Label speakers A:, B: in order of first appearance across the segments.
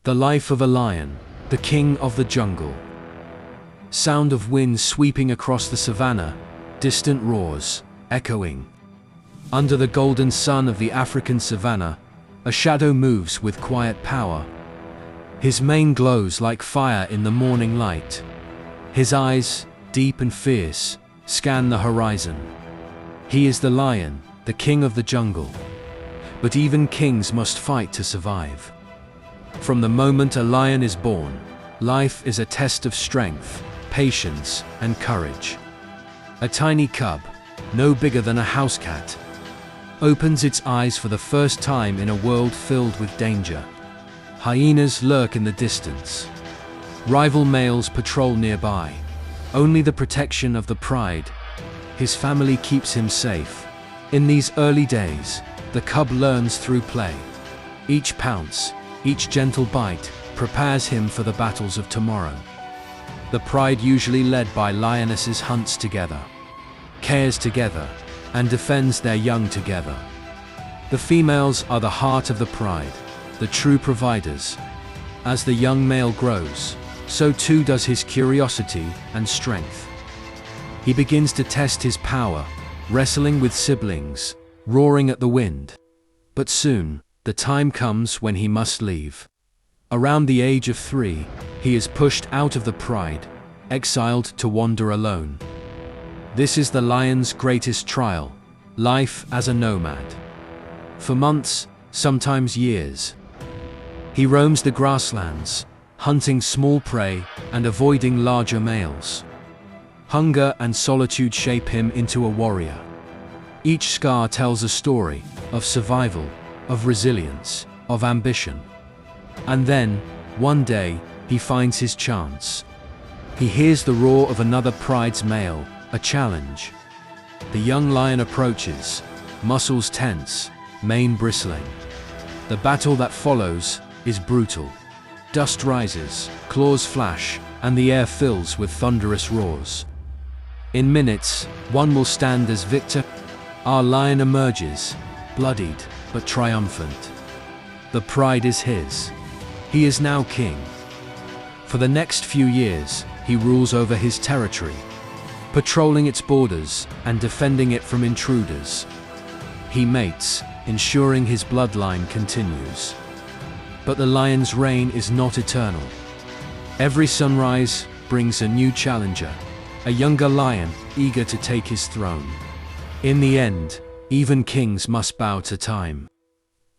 A: The life of a lion, the king of the jungle. Sound of wind sweeping across the savanna, distant roars, echoing. Under the golden sun of the African savanna, a shadow moves with quiet power. His mane glows like fire in the morning light. His eyes, deep and fierce, scan the horizon. He is the lion, the king of the jungle. But even kings must fight to survive. From the moment a lion is born, life is a test of strength, patience, and courage. A tiny cub, no bigger than a house cat, opens its eyes for the first time in a world filled with danger. Hyenas lurk in the distance. Rival males patrol nearby. Only the protection of the pride, his family, keeps him safe. In these early days, the cub learns through play. Each pounce, each gentle bite, prepares him for the battles of tomorrow. The pride, usually led by lionesses, hunts together, cares together, and defends their young together. The females are the heart of the pride, the true providers. As the young male grows, so too does his curiosity and strength. He begins to test his power, wrestling with siblings, roaring at the wind. But soon, the time comes when he must leave. Around the age of 3, he is pushed out of the pride, exiled to wander alone. This is the lion's greatest trial, life as a nomad. For months, sometimes years, he roams the grasslands, hunting small prey and avoiding larger males. Hunger and solitude shape him into a warrior. Each scar tells a story of survival, of resilience, of ambition. And then, one day, he finds his chance. He hears the roar of another pride's male, a challenge. The young lion approaches, muscles tense, mane bristling. The battle that follows is brutal. Dust rises, claws flash, and the air fills with thunderous roars. In minutes, one will stand as victor. Our lion emerges, bloodied but triumphant. The pride is his. He is now king. For the next few years, he rules over his territory, patrolling its borders and defending it from intruders. He mates, ensuring his bloodline continues. But the lion's reign is not eternal. Every sunrise brings a new challenger, a younger lion eager to take his throne. In the end, even kings must bow to time.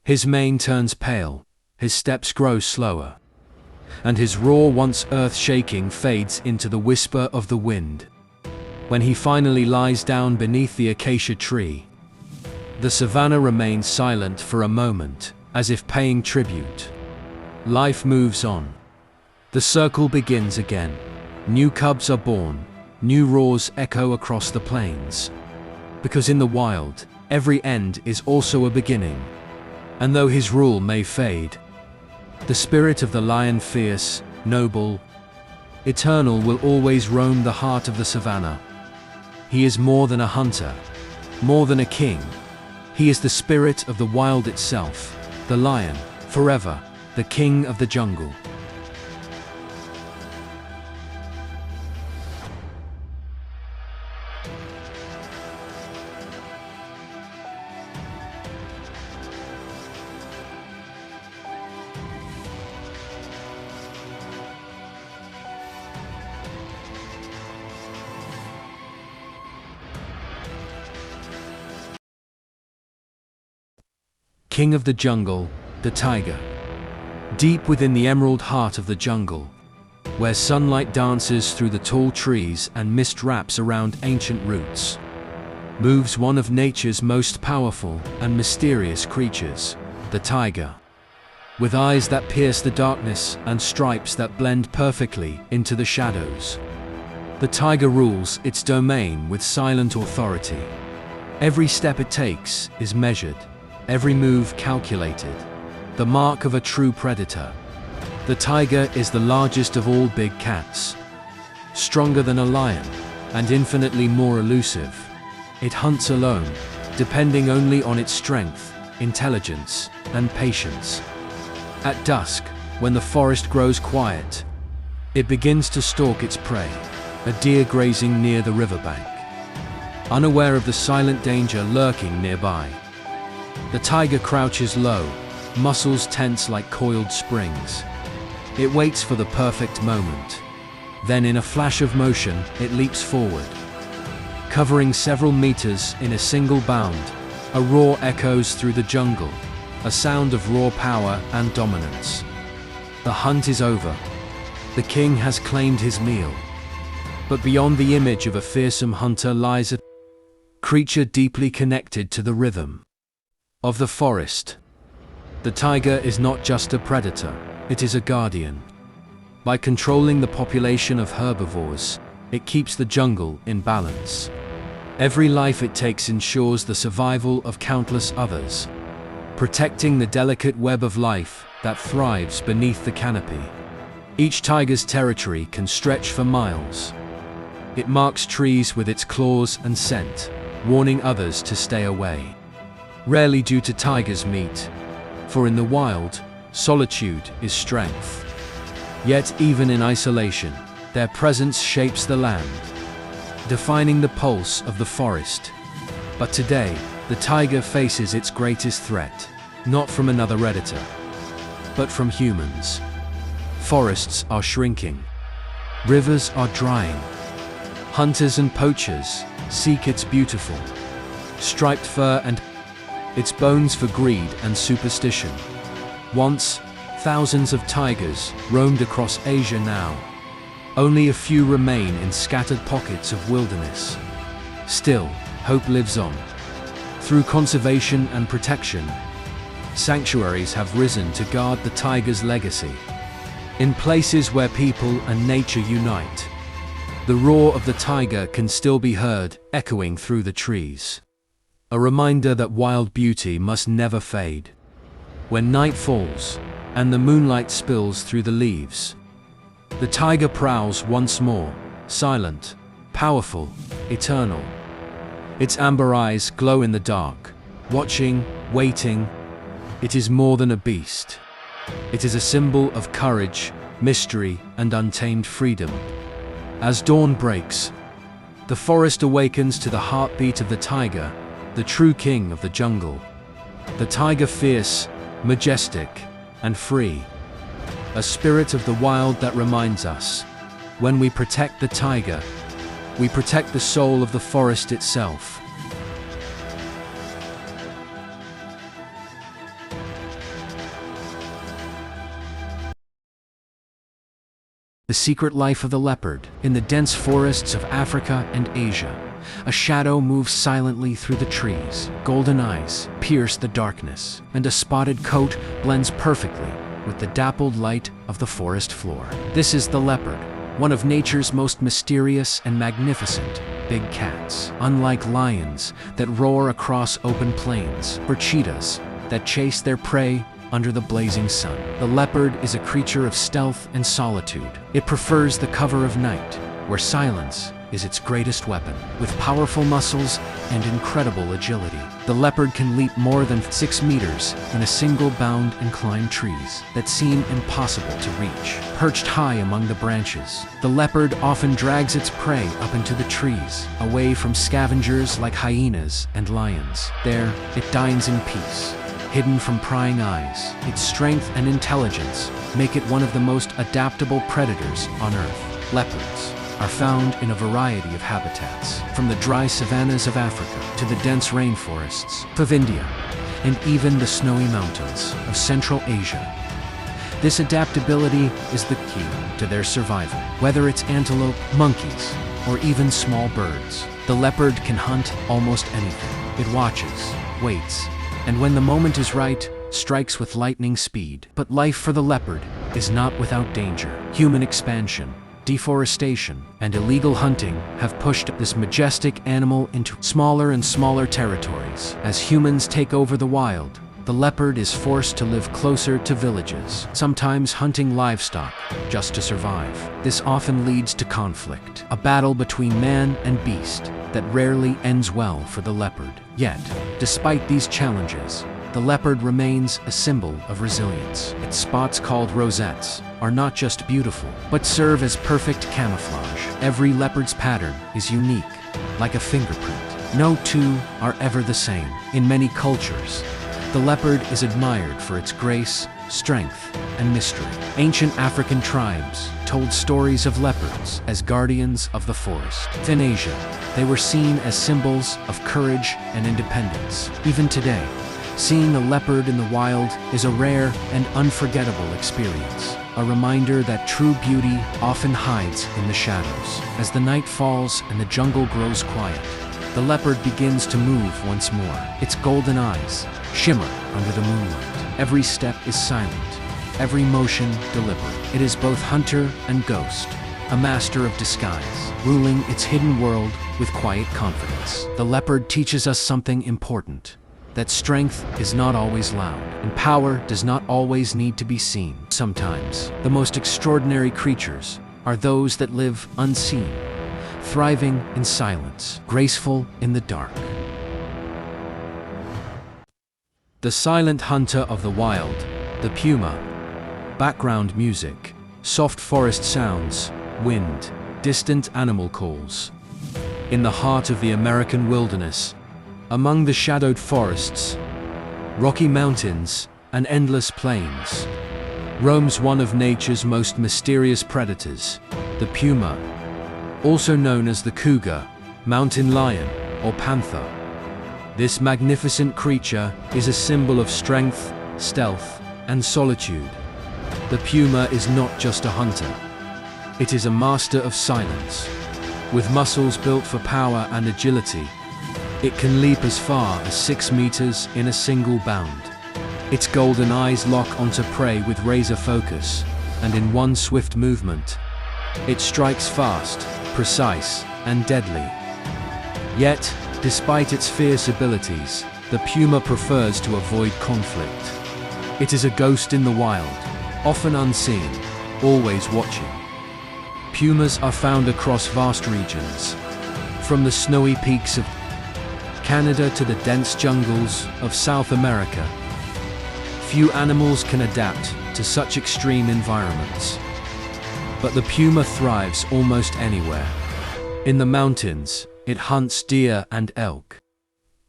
A: His mane turns pale, his steps grow slower, and his roar, once earth-shaking, fades into the whisper of the wind. When he finally lies down beneath the acacia tree, the savanna remains silent for a moment, as if paying tribute. Life moves on. The circle begins again. New cubs are born, new roars echo across the plains. Because in the wild, every end is also a beginning. And though his rule may fade, the spirit of the lion, fierce, noble, eternal, will always roam the heart of the savanna. He is more than a hunter, more than a king. He is the spirit of the wild itself, the lion, forever, the king of the jungle. King of the jungle, the tiger. Deep within the emerald heart of the jungle, where sunlight dances through the tall trees and mist wraps around ancient roots, moves one of nature's most powerful and mysterious creatures, the tiger. With eyes that pierce the darkness and stripes that blend perfectly into the shadows, the tiger rules its domain with silent authority. Every step it takes is measured, every move calculated, the mark of a true predator. The tiger is the largest of all big cats, stronger than a lion, and infinitely more elusive. It hunts alone, depending only on its strength, intelligence, and patience. At dusk, When the forest grows quiet, it begins to stalk its prey, a deer grazing near the riverbank, unaware of the silent danger lurking nearby. The tiger crouches low, muscles tense like coiled springs. It waits for the perfect moment. Then, in a flash of motion, it leaps forward. Covering several meters in a single bound, a roar echoes through the jungle, a sound of raw power and dominance. The hunt is over. The king has claimed his meal. But beyond the image of a fearsome hunter lies a creature deeply connected to the rhythm of the forest. The tiger is not just a predator, it is a guardian. By controlling the population of herbivores, it keeps the jungle in balance. Every life it takes ensures the survival of countless others, protecting the delicate web of life that thrives beneath the canopy. Each tiger's territory can stretch for miles. It marks trees with its claws and scent, warning others to stay away. Rarely do tigers meet, for in the wild, solitude is strength. Yet even in isolation, their presence shapes the land, defining the pulse of the forest. But today, the tiger faces its greatest threat, not from another predator, but from humans. Forests are shrinking. Rivers are drying. Hunters and poachers seek its beautiful, striped fur and its bones for greed and superstition. Once, thousands of tigers roamed across Asia. Now, only a few remain in scattered pockets of wilderness. Still, hope lives on. Through conservation and protection, sanctuaries have risen to guard the tiger's legacy. In places where people and nature unite, the roar of the tiger can still be heard, echoing through the trees. A reminder that wild beauty must never fade. When night falls, and the moonlight spills through the leaves, the tiger prowls once more, silent, powerful, eternal. Its amber eyes glow in the dark, watching, waiting. It is more than a beast. It is a symbol of courage, mystery, and untamed freedom. As dawn breaks, the forest awakens to the heartbeat of the tiger, the true king of the jungle. The tiger, fierce, majestic, and free. A spirit of the wild that reminds us, when we protect the tiger, we protect the soul of the forest itself. The secret life of the leopard. In the dense forests of Africa and Asia, a shadow moves silently through the trees. Golden eyes pierce the darkness, and a spotted coat blends perfectly with the dappled light of the forest floor. This is the leopard, one of nature's most mysterious and magnificent big cats. Unlike lions that roar across open plains, or cheetahs that chase their prey under the blazing sun, the leopard is a creature of stealth and solitude. It prefers the cover of night, where silence is its greatest weapon. With powerful muscles and incredible agility, the leopard can leap more than 6 meters in a single bound and climb trees that seem impossible to reach. Perched high among the branches, the leopard often drags its prey up into the trees, away from scavengers like hyenas and lions. There, it dines in peace, hidden from prying eyes. Its strength and intelligence make it one of the most adaptable predators on Earth. Leopards are found in a variety of habitats, from the dry savannas of Africa to the dense rainforests of India, and even the snowy mountains of Central Asia. This adaptability is the key to their survival. Whether it's antelope, monkeys, or even small birds, the leopard can hunt almost anything. It watches, waits, and when the moment is right, strikes with lightning speed. But life for the leopard is not without danger. Human expansion, deforestation, and illegal hunting have pushed this majestic animal into smaller and smaller territories. As humans take over the wild, the leopard is forced to live closer to villages, sometimes hunting livestock just to survive. This often leads to conflict, a battle between man and beast that rarely ends well for the leopard. Yet, despite these challenges, the leopard remains a symbol of resilience. Its spots, called rosettes, are not just beautiful, but serve as perfect camouflage. Every leopard's pattern is unique, like a fingerprint. No two are ever the same. In many cultures, the leopard is admired for its grace, strength, and mystery. Ancient African tribes told stories of leopards as guardians of the forest. In Asia, they were seen as symbols of courage and independence. Even today, seeing a leopard in the wild is a rare and unforgettable experience, a reminder that true beauty often hides in the shadows. As the night falls and the jungle grows quiet, the leopard begins to move once more. Its golden eyes shimmer under the moonlight. Every step is silent, every motion deliberate. It is both hunter and ghost, a master of disguise, ruling its hidden world with quiet confidence. The leopard teaches us something important: that strength is not always loud, and power does not always need to be seen. Sometimes, the most extraordinary creatures are those that live unseen, thriving in silence, graceful in the dark. The silent hunter of the wild, the puma. Background music, soft forest sounds, wind, distant animal calls. In the heart of the American wilderness, among the shadowed forests, rocky mountains, and endless plains, roams one of nature's most mysterious predators, the puma, also known as the cougar, mountain lion, or panther. This magnificent creature is a symbol of strength, stealth, and solitude. The puma is not just a hunter. It is a master of silence. With muscles built for power and agility, it can leap as far as 6 meters in a single bound. Its golden eyes lock onto prey with razor focus, and in one swift movement, it strikes fast, precise, and deadly. Yet, despite its fierce abilities, the puma prefers to avoid conflict. It is a ghost in the wild, often unseen, always watching. Pumas are found across vast regions, from the snowy peaks of Canada to the dense jungles of South America. Few animals can adapt to such extreme environments, but the puma thrives almost anywhere. In the mountains, it hunts deer and elk.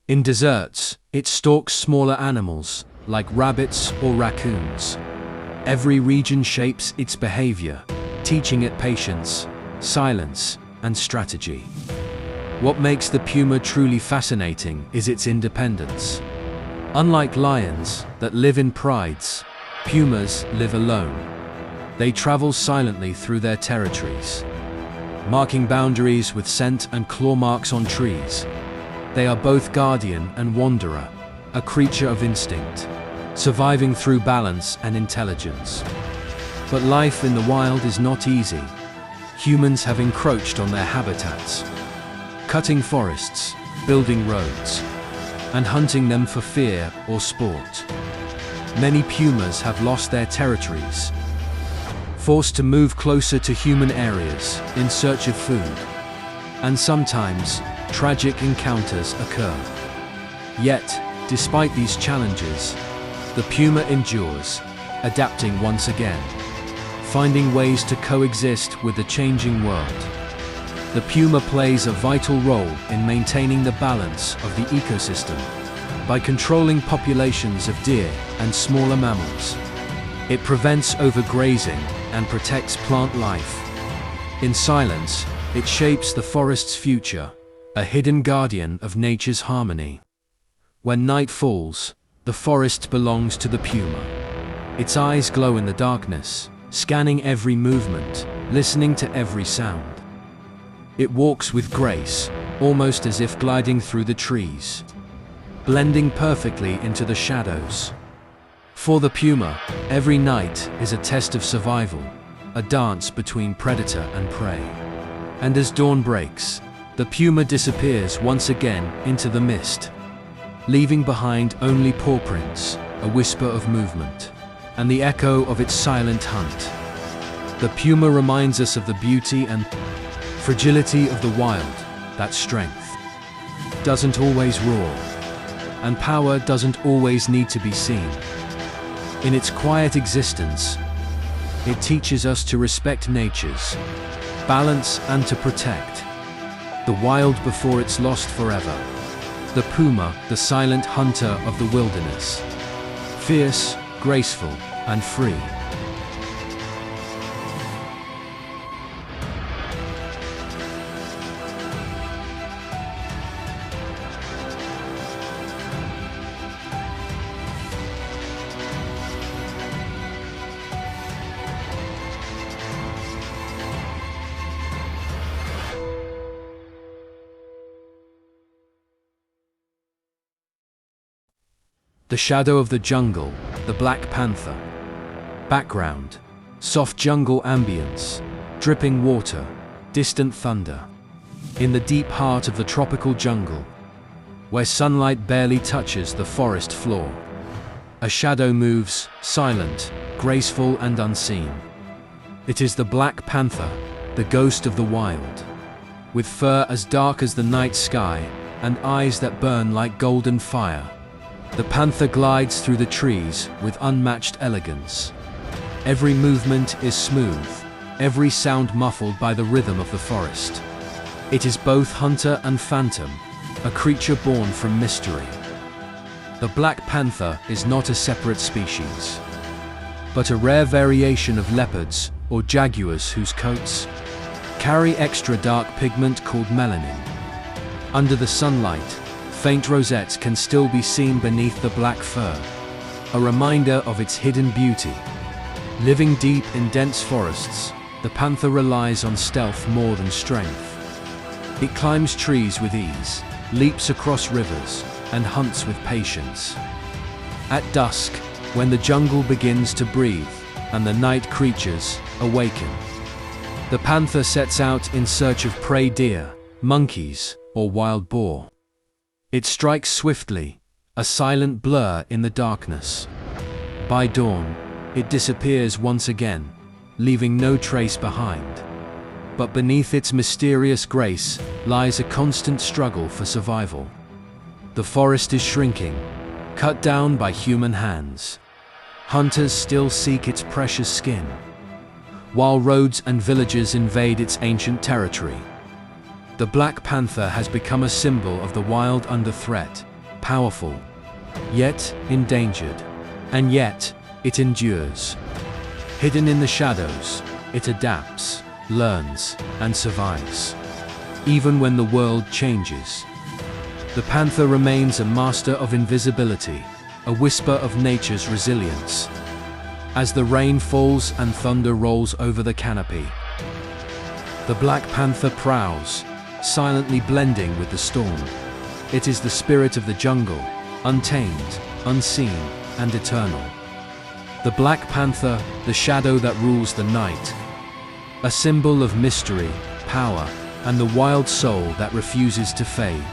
A: In deserts, it stalks smaller animals, like rabbits or raccoons. Every region shapes its behavior, teaching it patience, silence, and strategy. What makes the puma truly fascinating is its independence. Unlike lions that live in prides, pumas live alone. They travel silently through their territories, marking boundaries with scent and claw marks on trees. They are both guardian and wanderer, a creature of instinct, surviving through balance and intelligence. But life in the wild is not easy. Humans have encroached on their habitats, cutting forests, building roads, and hunting them for fear or sport. Many pumas have lost their territories, forced to move closer to human areas in search of food, and sometimes tragic encounters occur. Yet, despite these challenges, the puma endures, adapting once again, finding ways to coexist with the changing world. The puma plays a vital role in maintaining the balance of the ecosystem by controlling populations of deer and smaller mammals. It prevents overgrazing and protects plant life. In silence, it shapes the forest's future, a hidden guardian of nature's harmony. When night falls, the forest belongs to the puma. Its eyes glow in the darkness, scanning every movement, listening to every sound. It walks with grace, almost as if gliding through the trees, blending perfectly into the shadows. For the puma, every night is a test of survival, a dance between predator and prey. And as dawn breaks, the puma disappears once again into the mist, leaving behind only paw prints, a whisper of movement, and the echo of its silent hunt. The puma reminds us of the beauty and fragility of the wild, that strength doesn't always roar. and power doesn't always need to be seen. In its quiet existence, it teaches us to respect nature's balance and to protect the wild before it's lost forever. The puma, the silent hunter of the wilderness. Fierce, graceful, and free. The shadow of the jungle, the black panther. Background: soft jungle ambience, dripping water, distant thunder. In the deep heart of the tropical jungle, where sunlight barely touches the forest floor, a shadow moves, silent, graceful and unseen. It is the black panther, the ghost of the wild. With fur as dark as the night sky and eyes that burn like golden fire, the panther glides through the trees with unmatched elegance. Every movement is smooth, every sound muffled by the rhythm of the forest. It is both hunter and phantom, a creature born from mystery. The black panther is not a separate species, but a rare variation of leopards or jaguars whose coats carry extra dark pigment called melanin. Under the sunlight, faint rosettes can still be seen beneath the black fur, a reminder of its hidden beauty. Living deep in dense forests, the panther relies on stealth more than strength. It climbs trees with ease, leaps across rivers, and hunts with patience. At dusk, when the jungle begins to breathe and the night creatures awaken, the panther sets out in search of prey: deer, monkeys, or wild boar. It strikes swiftly, a silent blur in the darkness. By dawn, it disappears once again, leaving no trace behind. But beneath its mysterious grace lies a constant struggle for survival. The forest is shrinking, cut down by human hands. Hunters still seek its precious skin, while roads and villages invade its ancient territory. The black panther has become a symbol of the wild under threat, powerful, yet endangered. And yet, it endures. Hidden in the shadows, it adapts, learns, and survives. Even when the world changes, the panther remains a master of invisibility, a whisper of nature's resilience. As the rain falls and thunder rolls over the canopy, the black panther prowls, silently blending with the storm. It is the spirit of the jungle, untamed, unseen, and eternal. The black panther, the shadow that rules the night, a symbol of mystery, power, and the wild soul that refuses to fade.